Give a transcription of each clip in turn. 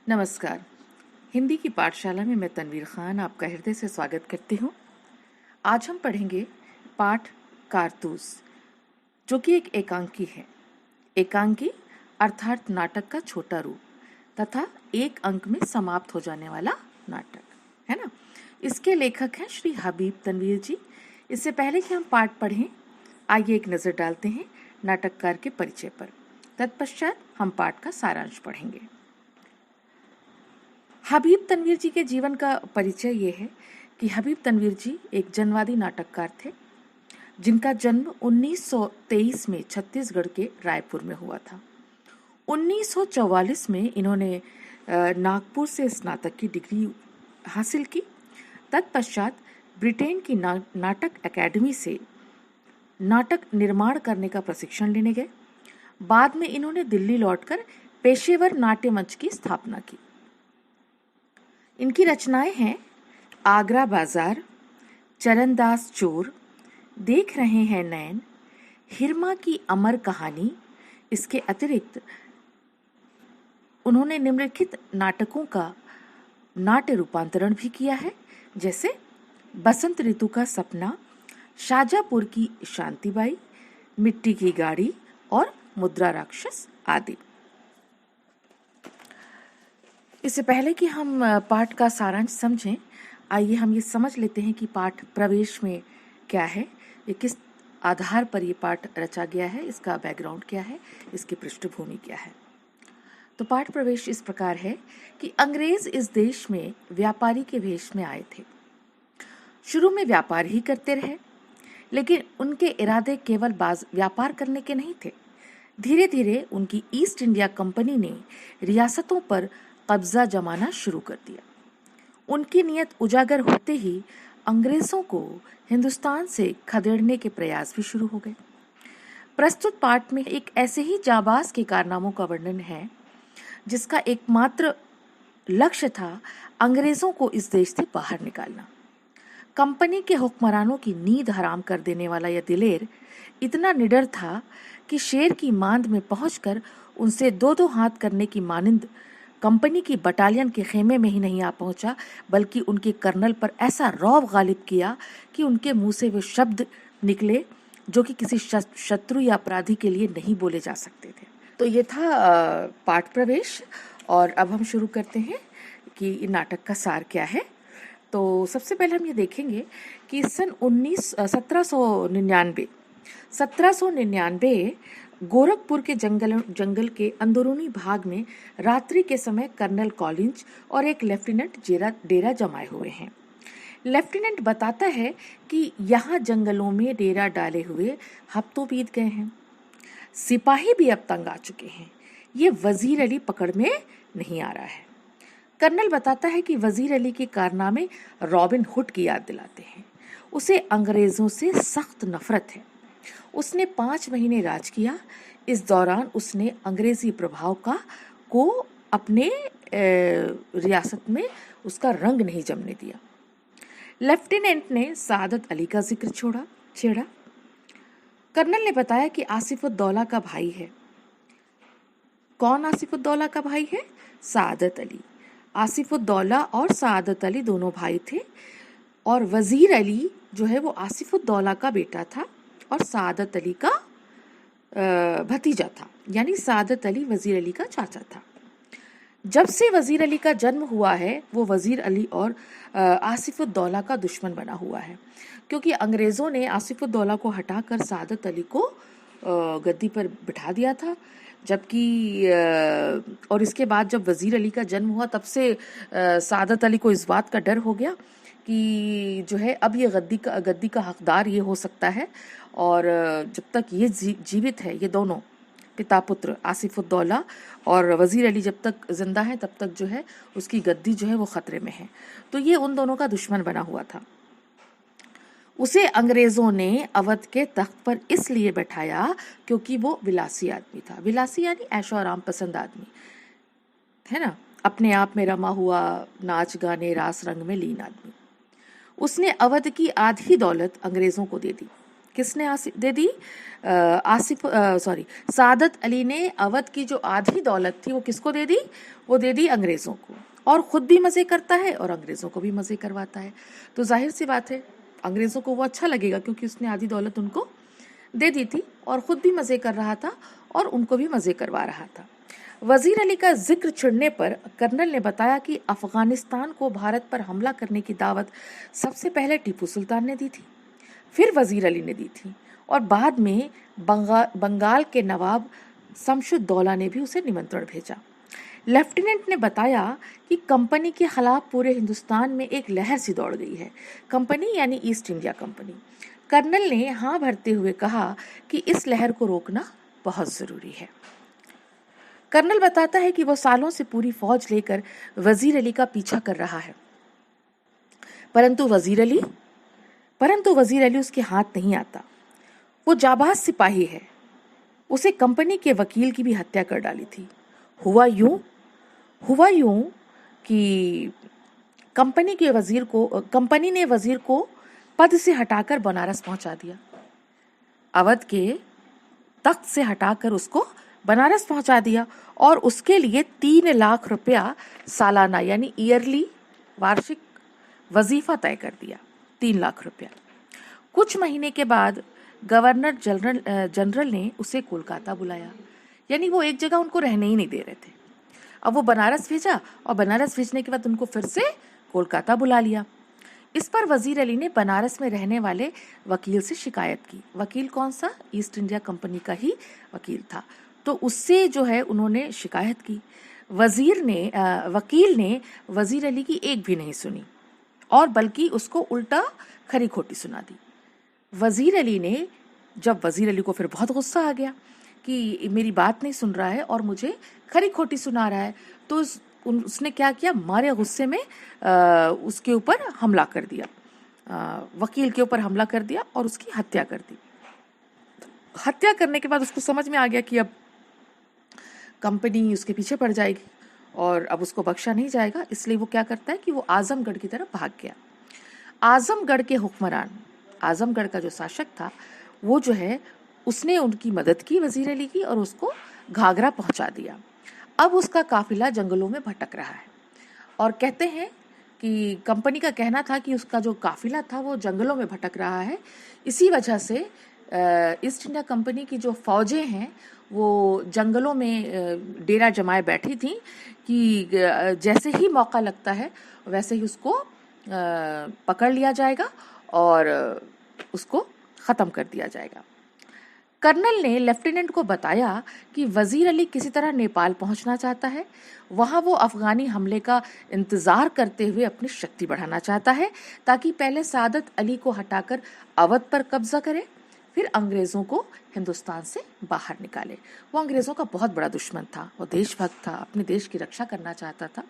नमस्कार। हिंदी की पाठशाला में मैं तनवीर खान आपका हृदय से स्वागत करती हूँ। आज हम पढ़ेंगे पाठ कारतूस, जो कि एक एकांकी है। एकांकी अर्थात नाटक का छोटा रूप तथा एक अंक में समाप्त हो जाने वाला नाटक, है ना। इसके लेखक हैं श्री हबीब तनवीर जी। इससे पहले कि हम पाठ पढ़ें, आइए एक नज़र डालते हैं नाटककार के परिचय पर। तत्पश्चात हम पाठ का सारांश पढ़ेंगे। हबीब तनवीर जी के जीवन का परिचय ये है कि हबीब तनवीर जी एक जनवादी नाटककार थे, जिनका जन्म 1923 में छत्तीसगढ़ के रायपुर में हुआ था। 1944 में इन्होंने नागपुर से स्नातक की डिग्री हासिल की। तत्पश्चात ब्रिटेन की नाटक अकेडमी से नाटक निर्माण करने का प्रशिक्षण लेने गए। बाद में इन्होंने दिल्ली लौटकर पेशेवर नाट्य मंच की स्थापना की। इनकी रचनाएं हैं आगरा बाजार, चरणदास चोर, देख रहे हैं नैन, हिरमा की अमर कहानी। इसके अतिरिक्त उन्होंने निम्नलिखित नाटकों का नाट्य रूपांतरण भी किया है, जैसे बसंत ऋतु का सपना, शाजापुर की शांतिबाई, मिट्टी की गाड़ी और मुद्रा राक्षस आदि। इससे पहले कि हम पाठ का सारांश समझें, आइए हम ये समझ लेते हैं कि पाठ प्रवेश में क्या है, ये किस आधार पर ये पाठ रचा गया है, इसका बैकग्राउंड क्या है, इसकी पृष्ठभूमि क्या है। तो पाठ प्रवेश इस प्रकार है कि अंग्रेज इस देश में व्यापारी के वेश में आए थे। शुरू में व्यापार ही करते रहे, लेकिन उनके इरादे केवल व्यापार करने के नहीं थे। धीरे धीरे उनकी ईस्ट इंडिया कंपनी ने रियासतों पर कब्जा जमाना शुरू कर दिया। उनकी नीयत उजागर होते ही अंग्रेजों को हिंदुस्तान से खदेड़ने के प्रयास भी शुरू हो गए। प्रस्तुत पाठ में एक ऐसे ही जाबाज के कारनामों का वर्णन है, जिसका एकमात्र लक्ष्य था अंग्रेजों को इस देश से बाहर निकालना। कंपनी के हुक्मरानों की नींद हराम कर देने वाला यह दिलेर इतना निडर था कि शेर की मांद में पहुंचकर उनसे दो दो हाथ करने की मानिंद कंपनी की बटालियन के खेमे में ही नहीं आ पहुंचा, बल्कि उनके कर्नल पर ऐसा रौब गालिब किया कि उनके मुंह से वे शब्द निकले जो कि किसी शत्रु या अपराधी के लिए नहीं बोले जा सकते थे। तो ये था पाठ प्रवेश, और अब हम शुरू करते हैं कि नाटक का सार क्या है। तो सबसे पहले हम ये देखेंगे कि सन 1799 गोरखपुर के जंगल के अंदरूनी भाग में रात्रि के समय कर्नल कॉलिंज और एक लेफ्टिनेंट डेरा जमाए हुए हैं। लेफ्टिनेंट बताता है कि यहाँ जंगलों में डेरा डाले हुए हफ्तों बीत गए हैं। सिपाही भी अब तंग आ चुके हैं। ये वजीर अली पकड़ में नहीं आ रहा है। कर्नल बताता है कि वजीर अली के कारनामे रॉबिन हुड की याद दिलाते हैं। उसे अंग्रेजों से सख्त नफरत है। उसने 5 महीने राज किया। इस दौरान उसने अंग्रेजी प्रभाव को अपने रियासत में उसका रंग नहीं जमने दिया। लेफ्टिनेंट ने सादत अली का जिक्र छेड़ा। कर्नल ने बताया कि आसिफुद्दौला का भाई है। कौन आसिफुद्दौला का भाई है? सादत अली। आसिफुद्दौला और सादत अली दोनों भाई थे, और वजीर अली जो है वो आसिफुद्दौला का बेटा था और सादत अली का भतीजा था, यानी सादत अली वजीर अली का चाचा था। जब से वजीर अली का जन्म हुआ है, वो वजीर अली और आसिफुद्दौला का दुश्मन बना हुआ है, क्योंकि अंग्रेज़ों ने आसिफुद्दौला को हटाकर सादत अली को गद्दी पर बिठा दिया था। जबकि और इसके बाद जब वजीर अली का जन्म हुआ, तब से सादत अली को इस बात का डर हो गया कि जो है अब ये गद्दी का हकदार ये हो सकता है, और जब तक ये जीवित है, ये दोनों पिता पुत्र आसिफुद्दौला और वजीर अली जब तक जिंदा है, तब तक जो है उसकी गद्दी जो है वो खतरे में है। तो ये उन दोनों का दुश्मन बना हुआ था। उसे अंग्रेजों ने अवध के तख्त पर इसलिए बैठाया क्योंकि वो विलासी आदमी था। विलासी यानी ऐशो आराम पसंद आदमी, है ना, अपने आप में रमा हुआ, नाच गाने रास रंग में लीन आदमी। उसने अवध की आधी दौलत अंग्रेजों को दे दी। किसने दे दी? सादत अली ने अवध की जो आधी दौलत थी वो किसको दे दी? वो दे दी अंग्रेज़ों को, और ख़ुद भी मज़े करता है और अंग्रेज़ों को भी मज़े करवाता है। तो जाहिर सी बात है अंग्रेज़ों को वो अच्छा लगेगा, क्योंकि उसने आधी दौलत उनको दे दी थी और ख़ुद भी मज़े कर रहा था और उनको भी मज़े करवा रहा था। वज़ीर अली का जिक्र छिड़ने पर कर्नल ने बताया कि अफ़गानिस्तान को भारत पर हमला करने की दावत सबसे पहले टीपू सुल्तान ने दी थी, फिर वज़ीर अली ने दी थी, और बाद में बंगाल के नवाब शमशुद्दौला ने भी उसे निमंत्रण भेजा। लेफ्टिनेंट ने बताया कि कंपनी के खिलाफ पूरे हिंदुस्तान में एक लहर सी दौड़ गई है। कंपनी यानी ईस्ट इंडिया कंपनी। कर्नल ने हाँ भरते हुए कहा कि इस लहर को रोकना बहुत ज़रूरी है। कर्नल बताता है कि वो सालों से पूरी फौज लेकर वज़ीर अली का पीछा कर रहा है, परंतु वज़ीर अली उसके हाथ नहीं आता। वो जाबाज सिपाही है। उसे कंपनी के वकील की भी हत्या कर डाली थी। हुआ यूं कि कंपनी ने वजीर को पद से हटाकर बनारस पहुंचा दिया। अवध के तख्त से हटाकर उसको बनारस पहुंचा दिया और उसके लिए 3 लाख रुपया सालाना यानी ईयरली वार्षिक वजीफा तय कर दिया। 3 लाख रुपया। कुछ महीने के बाद गवर्नर जनरल ने उसे कोलकाता बुलाया, यानी वो एक जगह उनको रहने ही नहीं दे रहे थे। अब वो बनारस भेजा और बनारस भेजने के बाद उनको फिर से कोलकाता बुला लिया। इस पर वज़ीर अली ने बनारस में रहने वाले वकील से शिकायत की। वकील कौन सा? ईस्ट इंडिया कंपनी का ही वकील था। तो उससे जो है उन्होंने शिकायत की। वकील ने वज़ीर अली की एक भी नहीं सुनी और बल्कि उसको उल्टा खरी खोटी सुना दी। जब वज़ीर अली को फिर बहुत गुस्सा आ गया कि मेरी बात नहीं सुन रहा है और मुझे खरी खोटी सुना रहा है, तो उसने क्या किया? मारे गुस्से में उसके ऊपर हमला कर दिया, वकील के ऊपर हमला कर दिया और उसकी हत्या कर दी। हत्या करने के बाद उसको समझ में आ गया कि अब कंपनी उसके पीछे पड़ जाएगी और अब उसको बख्शा नहीं जाएगा, इसलिए वो क्या करता है कि वो आजमगढ़ की तरफ भाग गया। आजमगढ़ के हुक्मरान, आजमगढ़ का जो शासक था, वो जो है उसने उनकी मदद की वज़ीर अली की और उसको घाघरा पहुंचा दिया। अब उसका काफिला जंगलों में भटक रहा है और कहते हैं कि कंपनी का कहना था कि उसका जो काफिला था वो जंगलों में भटक रहा है। इसी वजह से ईस्ट इंडिया कंपनी की जो फौजें हैं वो जंगलों में डेरा जमाए बैठी थी कि जैसे ही मौका लगता है वैसे ही उसको पकड़ लिया जाएगा और उसको ख़त्म कर दिया जाएगा। कर्नल ने लेफ्टिनेंट को बताया कि वज़ीर अली किसी तरह नेपाल पहुंचना चाहता है। वहां वो अफ़गानी हमले का इंतज़ार करते हुए अपनी शक्ति बढ़ाना चाहता है, ताकि पहले सादत अली को हटाकर अवध पर कब्जा करे, फिर अंग्रेज़ों को हिंदुस्तान से बाहर निकाले। वो अंग्रेज़ों का बहुत बड़ा दुश्मन था, वो देशभक्त था, अपने देश की रक्षा करना चाहता था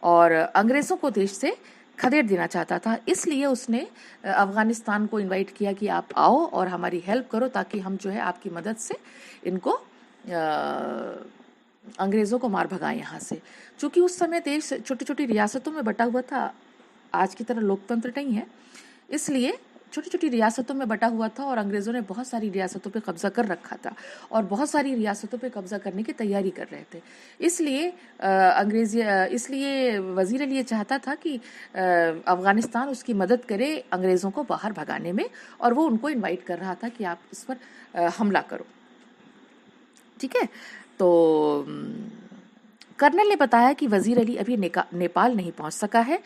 और अंग्रेज़ों को देश से खदेड़ देना चाहता था। इसलिए उसने अफ़गानिस्तान को इनवाइट किया कि आप आओ और हमारी हेल्प करो, ताकि हम जो है आपकी मदद से इनको अंग्रेज़ों को मार भगाएं यहाँ से। क्योंकि उस समय देश छोटी छोटी रियासतों में बटा हुआ था, आज की तरह लोकतंत्र नहीं है, इसलिए छोटी छोटी रियासतों में बटा हुआ था और अंग्रेज़ों ने बहुत सारी रियासतों पे कब्जा कर रखा था और बहुत सारी रियासतों पे कब्जा करने की तैयारी कर रहे थे। इसलिए वज़ीर अली ये चाहता था कि अफ़गानिस्तान उसकी मदद करे अंग्रेज़ों को बाहर भगाने में, और वो उनको इनवाइट कर रहा था कि आप इस पर हमला करो। ठीक है, तो कर्नल ने बताया कि वज़ीर अली अभी नेपाल नहीं पहुंच सका है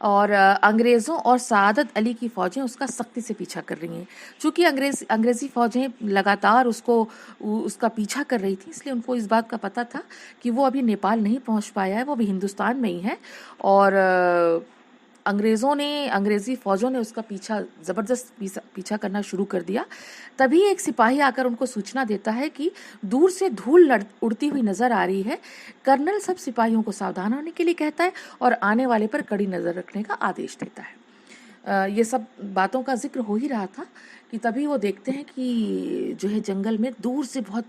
और अंग्रेज़ों और सादत अली की फ़ौजें उसका सख्ती से पीछा कर रही हैं। चूँकि अंग्रेज़ी फ़ौजें लगातार उसका पीछा कर रही थी, इसलिए उनको इस बात का पता था कि वो अभी नेपाल नहीं पहुंच पाया है, वो अभी हिंदुस्तान में ही है और अंग्रेज़ी फ़ौजों ने उसका ज़बरदस्त पीछा करना शुरू कर दिया। तभी एक सिपाही आकर उनको सूचना देता है कि दूर से धूल उड़ती हुई नज़र आ रही है। कर्नल सब सिपाहियों को सावधान होने के लिए कहता है और आने वाले पर कड़ी नज़र रखने का आदेश देता है। ये सब बातों का जिक्र हो ही रहा था कि तभी वो देखते हैं कि जो है जंगल में दूर से बहुत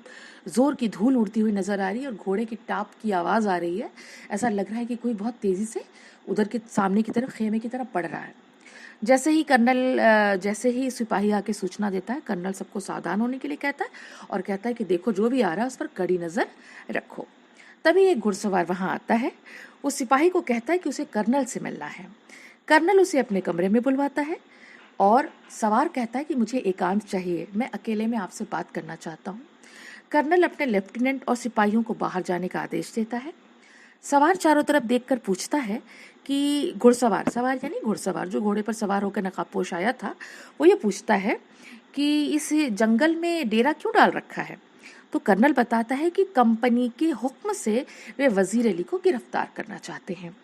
ज़ोर की धूल उड़ती हुई नज़र आ रही है और घोड़े की टाप की आवाज़ आ रही है। ऐसा लग रहा है कि कोई बहुत तेज़ी से उधर के सामने की तरफ खेमे की तरफ बढ़ रहा है। जैसे ही सिपाही आके सूचना देता है, कर्नल सबको सावधान होने के लिए कहता है और कहता है कि देखो जो भी आ रहा है उस पर कड़ी नजर रखो। तभी एक घुड़सवार वहां आता है। उस सिपाही को कहता है कि उसे कर्नल से मिलना है। कर्नल उसे अपने कमरे में बुलवाता है और सवार कहता है कि मुझे एकांत चाहिए, मैं अकेले में आपसे बात करना चाहता हूँ। कर्नल अपने लेफ्टिनेंट और सिपाहियों को बाहर जाने का आदेश देता है। सवार चारों तरफ देखकर पूछता है कि सवार यानी घुड़सवार जो घोड़े पर सवार होकर नकाबपोश आया था, वो ये पूछता है कि इस जंगल में डेरा क्यों डाल रखा है। तो कर्नल बताता है कि कंपनी के हुक्म से वे वजीर अली को गिरफ्तार करना चाहते हैं।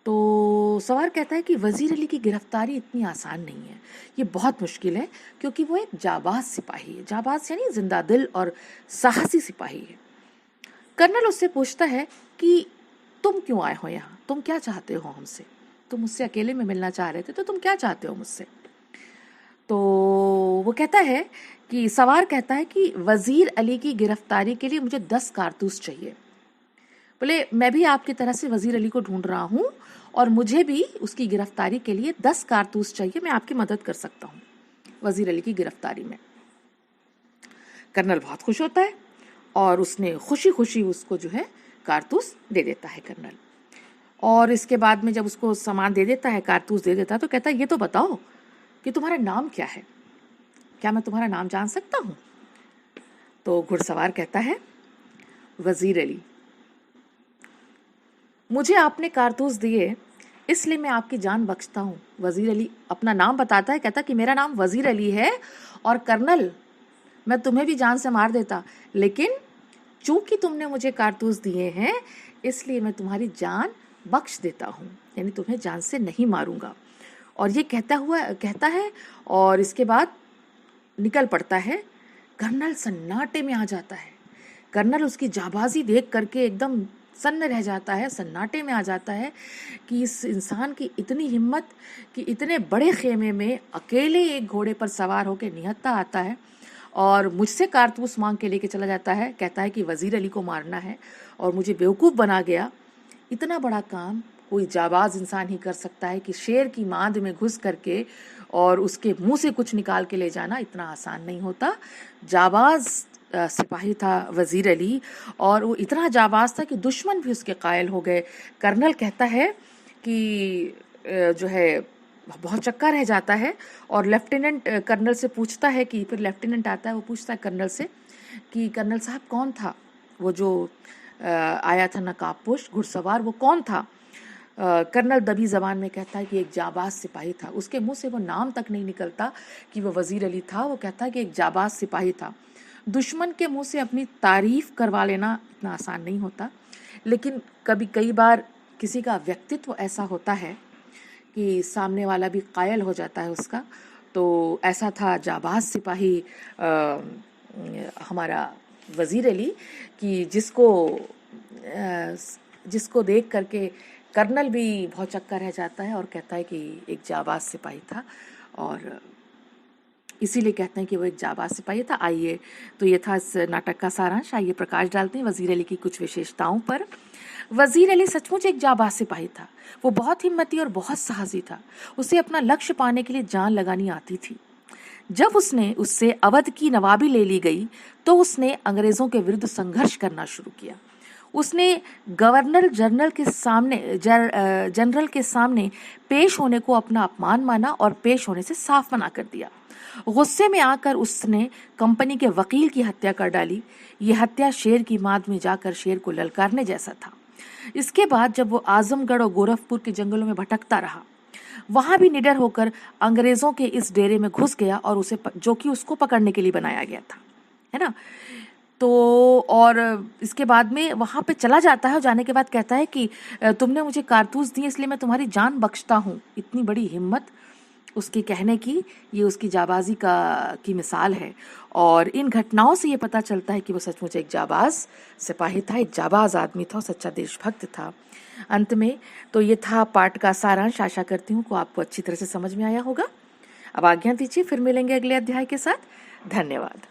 तो सवार कहता है कि वजीर अली की गिरफ्तारी इतनी आसान नहीं है, ये बहुत मुश्किल है, क्योंकि वो एक जाबाज सिपाही है। जाबाज यानी जिंदा दिल और साहसी सिपाही है। कर्नल उससे पूछता है कि तुम क्यों आए हो यहाँ, तुम क्या चाहते हो हमसे, तुम मुझसे अकेले में मिलना चाह रहे थे, तो तुम क्या चाहते हो मुझसे। तो वो कहता है कि सवार कहता है कि वजीर अली की गिरफ्तारी के लिए मुझे 10 कारतूस चाहिए। बोले मैं भी आपकी तरह से वजीर अली को ढूंढ रहा हूँ और मुझे भी उसकी गिरफ्तारी के लिए 10 कारतूस चाहिए, मैं आपकी मदद कर सकता हूँ वजीर अली की गिरफ्तारी में। कर्नल बहुत खुश होता है और उसने खुशी खुशी उसको जो है कारतूस दे देता है कर्नल। और इसके बाद में जब उसको सामान दे देता है, कारतूस दे देता है, तो कहता है ये तो बताओ कि तुम्हारा नाम क्या है, क्या मैं तुम्हारा नाम जान सकता हूँ। तो घुड़सवार कहता है वजीर अली। मुझे आपने कारतूस दिए इसलिए मैं आपकी जान बख्शता हूँ। वजीर अली अपना नाम बताता है, कहता कि मेरा नाम वजीर अली है और कर्नल मैं तुम्हें भी जान से मार देता, लेकिन चूंकि तुमने मुझे कारतूस दिए हैं इसलिए मैं तुम्हारी जान बख्श देता हूँ, यानी तुम्हें जान से नहीं मारूंगा। और ये कहता है और इसके बाद निकल पड़ता है। कर्नल सन्नाटे में आ जाता है। कर्नल उसकी जाबाजी देख करके एकदम सन्न रह जाता है, सन्नाटे में आ जाता है कि इस इंसान की इतनी हिम्मत कि इतने बड़े खेमे में अकेले एक घोड़े पर सवार होकर निहत्था आता है और मुझसे कारतूस मांग के लेके चला जाता है। कहता है कि वजीर अली को मारना है और मुझे बेवकूफ़ बना गया। इतना बड़ा काम कोई जाबाज इंसान ही कर सकता है कि शेर की मांद में घुस करके और उसके मुंह से कुछ निकाल के ले जाना इतना आसान नहीं होता। जाबाज सिपाही था वजीर अली और वो इतना जाबाज था कि दुश्मन भी उसके कायल हो गए। कर्नल कहता है कि जो है बहुत चक्का रह जाता है और लेफ्टिनेंट कर्नल से पूछता है कि फिर लेफ्टिनेंट आता है, वो पूछता है कर्नल से कि कर्नल साहब कौन था वो जो आया था नकाबपोश घुड़सवार, वो कौन था। कर्नल दबी जबान में कहता है कि एक जाबाज सिपाही था। उसके मुंह से वो नाम तक नहीं निकलता कि वो वजीर अली था, वो कहता है कि एक जाबाज सिपाही था। दुश्मन के मुंह से अपनी तारीफ करवा लेना इतना आसान नहीं होता, लेकिन कई बार किसी का व्यक्तित्व ऐसा होता है कि सामने वाला भी कायल हो जाता है उसका। तो ऐसा था जाबाज सिपाही हमारा वजीर अली कि जिसको देख करके कर्नल भी बहुत चक्का रह जाता है और कहता है कि एक जाबाज सिपाही था और इसीलिए कहते हैं कि वो एक जाबाज सिपाही था। आइए, तो ये था इस नाटक का सारांश। आइए प्रकाश डालते हैं वजीर अली की कुछ विशेषताओं पर। वजीर अली सचमुच एक जाबाज सिपाही था। वो बहुत हिम्मती और बहुत साहसी था। उसे अपना लक्ष्य पाने के लिए जान लगानी आती थी। जब उससे अवध की नवाबी ले ली गई तो उसने अंग्रेजों के विरुद्ध संघर्ष करना शुरू किया। उसने गवर्नर जनरल के सामने पेश होने को अपना अपमान माना और पेश होने से साफ मना कर दिया। गुस्से में आकर उसने कंपनी के वकील की हत्या कर डाली। यह हत्या शेर की माद में जाकर शेर को ललकारने जैसा था। इसके बाद जब वो आजमगढ़ और गोरखपुर के जंगलों में भटकता रहा, वहां भी निडर होकर अंग्रेजों के इस डेरे में घुस गया और जो कि उसको पकड़ने के लिए बनाया गया था, है ना। तो और इसके बाद में वहां पे चला जाता है और जाने के बाद कहता है कि तुमने मुझे कारतूस दिए इसलिए मैं तुम्हारी जान बख्शता हूँ। इतनी बड़ी हिम्मत उसके कहने की, ये उसकी जाबाजी की मिसाल है। और इन घटनाओं से ये पता चलता है कि वो सचमुच एक जाबाज सिपाही था, एक जाबाज आदमी था, सच्चा देशभक्त था। अंत में तो ये था पाठ का सारांश। आशा करती हूँ को आपको अच्छी तरह से समझ में आया होगा। अब आज्ञा दीजिए, फिर मिलेंगे अगले अध्याय के साथ। धन्यवाद।